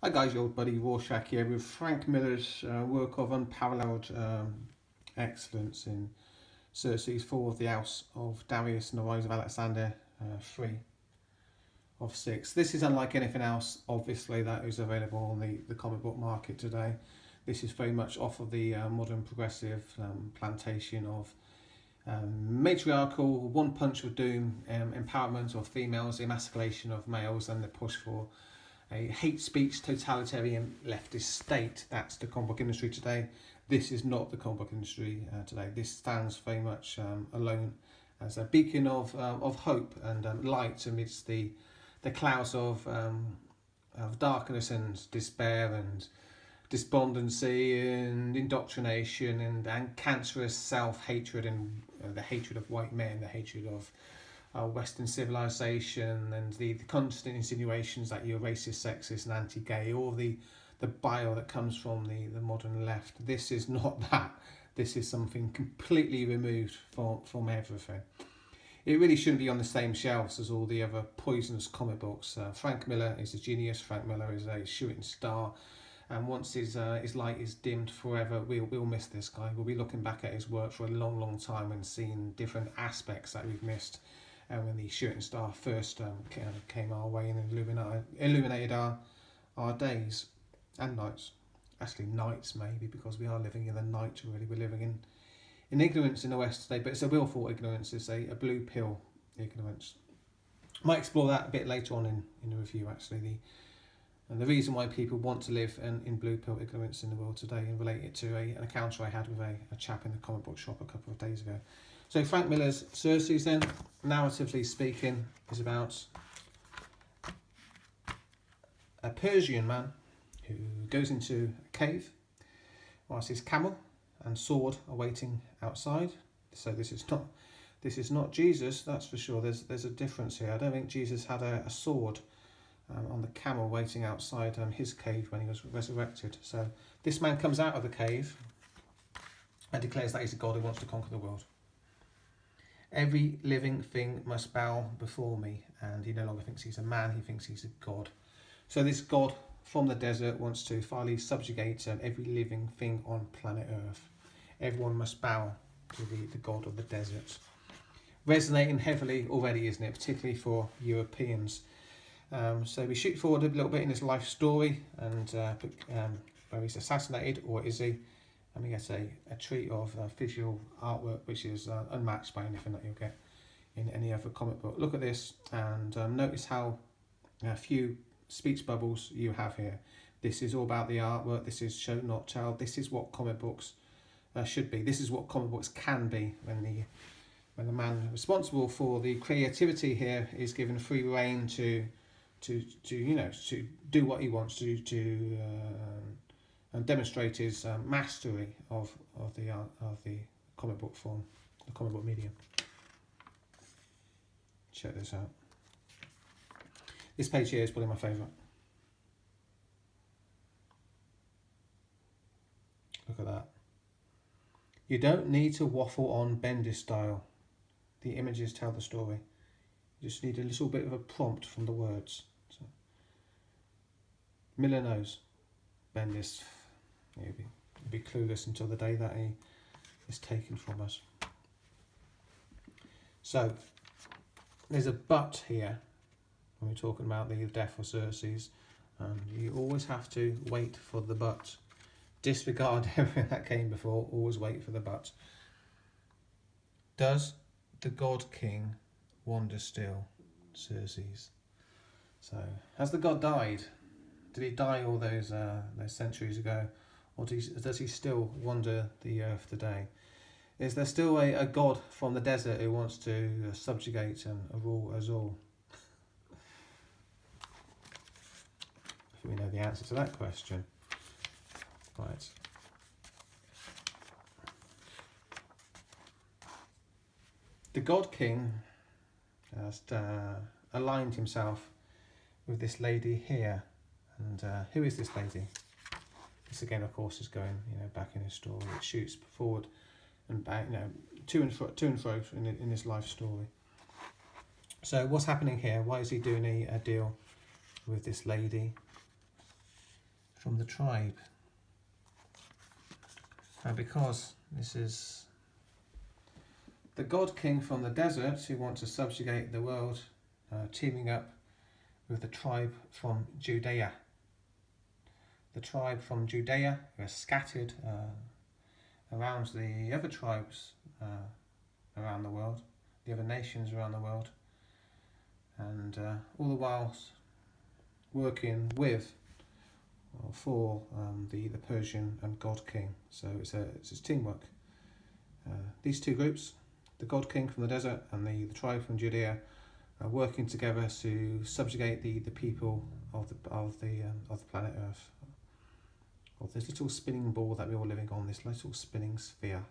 Hi guys, your old buddy Rorschach here with Frank Miller's work of unparalleled excellence in Xerxes, 4 of the House of Darius and the Rise of Alexander, 3 of 6. This is unlike anything else, obviously, that is available on the comic book market today. This is very much off of the modern progressive plantation of matriarchal, one punch of doom, empowerment of females, emasculation of males, and the push for a hate speech, totalitarian leftist state. That's the comic book industry today. This is not the comic book industry today. This stands very much alone as a beacon of hope and light amidst the clouds of darkness and despair and despondency and indoctrination and cancerous self-hatred and the hatred of white men, the hatred of Western civilization, and the constant insinuations that you're racist, sexist and anti-gay, all the bile that comes from the modern left. This is not that. This is something completely removed from everything. It really shouldn't be on the same shelves as all the other poisonous comic books. Frank Miller is a genius. Frank Miller is a shooting star. And once his light is dimmed forever, we'll miss this guy. We'll be looking back at his work for a long, long time and seeing different aspects that we've missed when the shooting star first came our way and illuminated our days and nights. Actually, nights maybe, because we are living in the night, really. We're living in ignorance in the West today, but it's a willful ignorance. It's a blue pill ignorance. Might explore that a bit later on in the review, actually. And the reason why people want to live in blue pill ignorance in the world today, and relate it to an encounter I had with a chap in the comic book shop a couple of days ago. So Frank Miller's Xerxes, then, narratively speaking, is about a Persian man who goes into a cave whilst his camel and sword are waiting outside. So this is not Jesus, that's for sure. There's a difference here. I don't think Jesus had a sword on the camel waiting outside his cave when he was resurrected. So this man comes out of the cave and declares that he's a god who wants to conquer the world. Every living thing must bow before me, and he no longer thinks he's a man, he thinks he's a god. So this god from the desert wants to finally subjugate every living thing on planet Earth. Everyone must bow to the god of the desert. Resonating heavily already, isn't it? Particularly for Europeans. So we shoot forward a little bit in his life story, and where he's assassinated, or is he? And we get a treat of visual artwork which is unmatched by anything that you'll get in any other comic book. Look at this and notice how few speech bubbles you have here. This is all about the artwork. This is show not tell. This is what comic books should be. This is what comic books can be when the man responsible for the creativity here is given free rein to do what he wants to and demonstrate his mastery of the comic book form, the comic book medium. Check this out. This page here is probably my favourite. Look at that. You don't need to waffle on Bendis style. The images tell the story. You just need a little bit of a prompt from the words. So, Miller knows. Bendis, he'll be clueless until the day that he is taken from us. So, there's a but here when we're talking about the death of Xerxes, and you always have to wait for the but. Disregard everything that came before, always wait for the but. Does the God King wander still, Xerxes? So, has the god died? Did he die all those centuries ago? Or does he still wander the earth today? Is there still a god from the desert who wants to subjugate and rule us all? I think we know the answer to that question. Right. The God King has aligned himself with this lady here. And who is this lady? This again, of course, is going back in his story. It shoots forward and back, to and fro in his life story. So what's happening here? Why is he doing a deal with this lady? from the tribe. And because this is the God King from the desert who wants to subjugate the world, teaming up with the tribe from Judea. The tribe from Judea who are scattered around the other tribes around the world, the other nations around the world, and all the while working with or for the Persian and God King. So it's teamwork. These two groups, the God King from the desert and the tribe from Judea, are working together to subjugate the people of the planet Earth, of this little spinning ball that we're all living on, this little spinning sphere.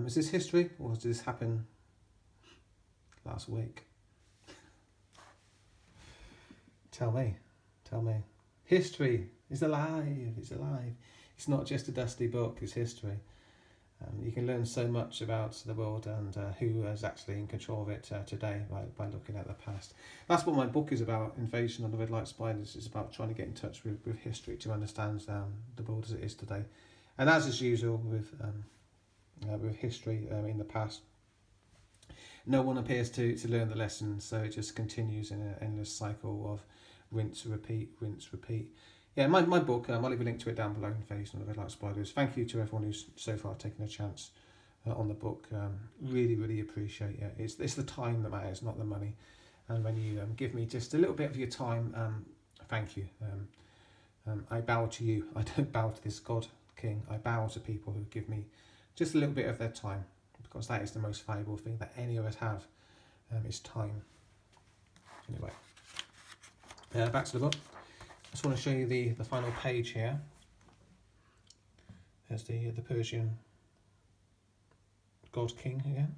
Is this history, or did this happen last week? Tell me. History is alive, it's alive. It's not just a dusty book, it's history. You can learn so much about the world and who is actually in control of it today by looking at the past. That's what my book is about, Invasion of the Red Light Spiders. It's about trying to get in touch with history to understand the world as it is today. And as is usual with history in the past, no one appears to learn the lesson, so it just continues in an endless cycle of rinse, repeat. Yeah, my book, I'll leave a link to it down below, Invasion of the Red Light Spiders. Thank you to everyone who's so far taken a chance on the book. Really appreciate it. It's the time that matters, not the money. And when you give me just a little bit of your time, thank you. I bow to you. I don't bow to this God King. I bow to people who give me just a little bit of their time, because that is the most valuable thing that any of us have, is time. Anyway, back to the book. I just want to show you the final page here. There's the Persian God King again.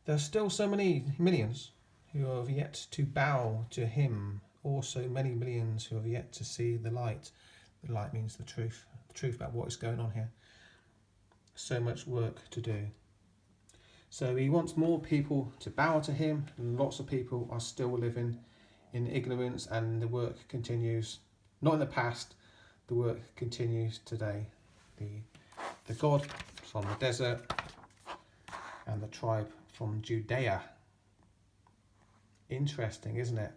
There are still so many millions who have yet to bow to him, also many millions who have yet to see the light. The light means the truth about what is going on here. So much work to do. So he wants more people to bow to him, and lots of people are still living in ignorance, and the work continues. Not in the past, the work continues today. The God from the desert and the tribe from Judea. Interesting, isn't it?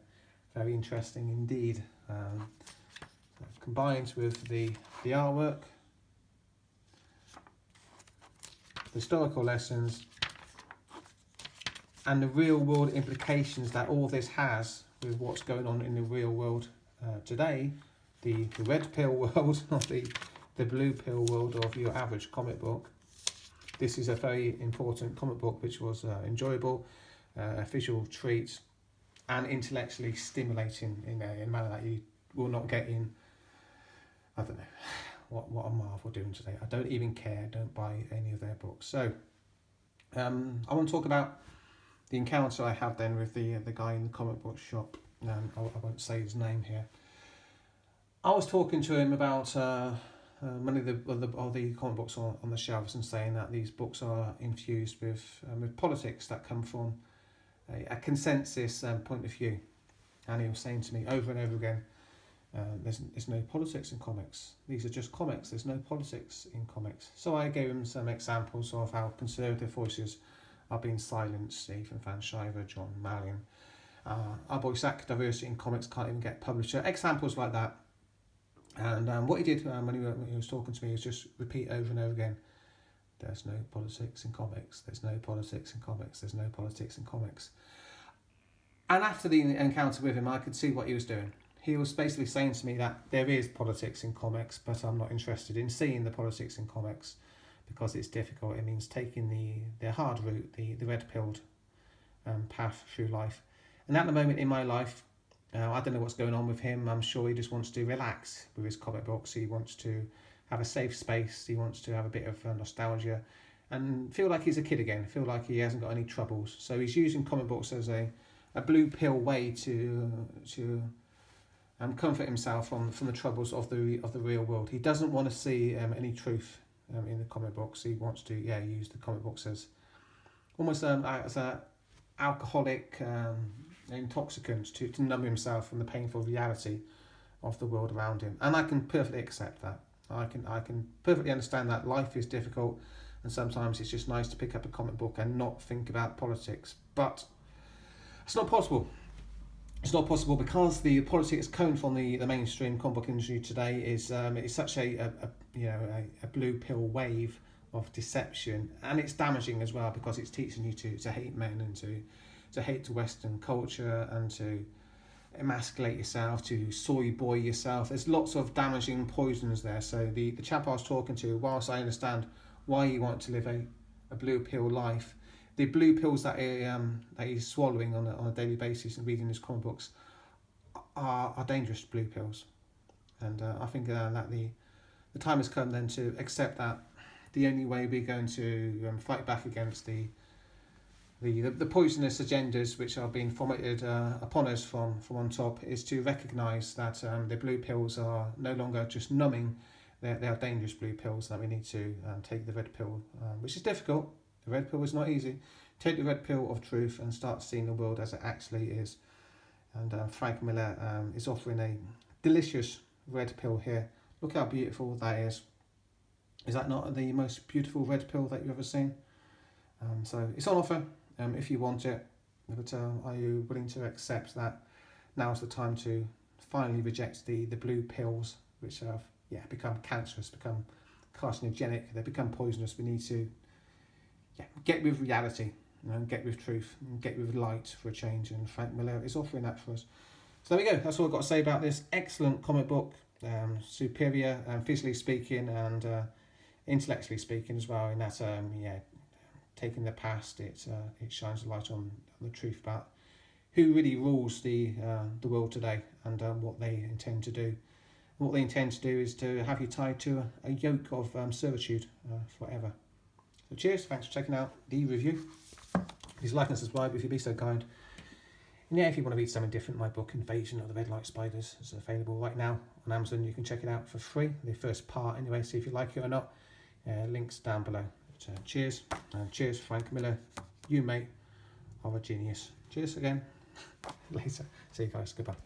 Very interesting indeed. Combined with the artwork, the historical lessons, and the real world implications that all this has with what's going on in the real world today, the red pill world, not the blue pill world of your average comic book. This is a very important comic book which was enjoyable, a visual treat, and intellectually stimulating in a manner that you will not get in, I don't know, what are Marvel doing today? I don't even care, don't buy any of their books. So, I want to talk about the encounter I had then with the guy in the comic book shop. I won't say his name here. I was talking to him about many of the comic books on the shelves, and saying that these books are infused with politics that come from a consensus point of view. And he was saying to me over and over again, there's no politics in comics. These are just comics. There's no politics in comics. So I gave him some examples of how conservative voices are being silenced. Stephen Van Shiver, John Mallion. Our boy Zach, diversity in comics can't even get published. So examples like that. And what he did when he was talking to me was just repeat over and over again, there's no politics in comics, there's no politics in comics, there's no politics in comics. And after the encounter with him, I could see what he was doing. He was basically saying to me that there is politics in comics, but I'm not interested in seeing the politics in comics because it's difficult. It means taking the hard route, the red-pilled path through life. And at the moment in my life, I don't know what's going on with him. I'm sure he just wants to relax with his comic books. He wants to have a safe space. He wants to have a bit of nostalgia and feel like he's a kid again, feel like he hasn't got any troubles. So he's using comic books as a blue pill way to comfort himself from the troubles of the real world. He doesn't want to see any truth in the comic books. He wants to use the comic books as almost as a alcoholic intoxicant to numb himself from the painful reality of the world around him. And I can perfectly accept that. I can perfectly understand that life is difficult, and sometimes it's just nice to pick up a comic book and not think about politics. But it's not possible. It's not possible because the politics coming from the mainstream comic book industry today is it's such a blue pill wave of deception, and it's damaging as well because it's teaching you to hate men and to hate the Western culture and to emasculate yourself, to soy boy yourself. There's lots of damaging poisons there. So the chap I was talking to, whilst I understand why you want to live a blue pill life, the blue pills that he's swallowing on a daily basis and reading his comic books are dangerous blue pills. And I think that the time has come then to accept that the only way we're going to fight back against the poisonous agendas which are being fomented upon us from on top is to recognise that the blue pills are no longer just numbing. They are dangerous blue pills, that we need to take the red pill, which is difficult. The red pill is not easy. Take the red pill of truth and start seeing the world as it actually is. And Frank Miller is offering a delicious red pill here. Look how beautiful that is. Is that not the most beautiful red pill that you've ever seen? So it's on offer if you want it. But are you willing to accept that now's the time to finally reject the blue pills, which have become cancerous, become carcinogenic, they become poisonous? We need to get with reality, get with truth, and get with light for a change. And Frank Miller is offering that for us. So there we go. That's all I've got to say about this excellent comic book. Superior, physically speaking, and intellectually speaking as well. In that, taking the past, it shines a light on the truth about who really rules the world today and what they intend to do. What they intend to do is to have you tied to a yoke of servitude forever. So cheers, thanks for checking out the review. Please like and subscribe if you'd be so kind. And if you want to read something different, my book Invasion of the Red Light Spiders is available right now on Amazon. You can check it out for free, the first part anyway, see if you like it or not. Links down below. But, cheers, and cheers Frank Miller. You, mate, are a genius. Cheers again. Later. See you guys. Goodbye.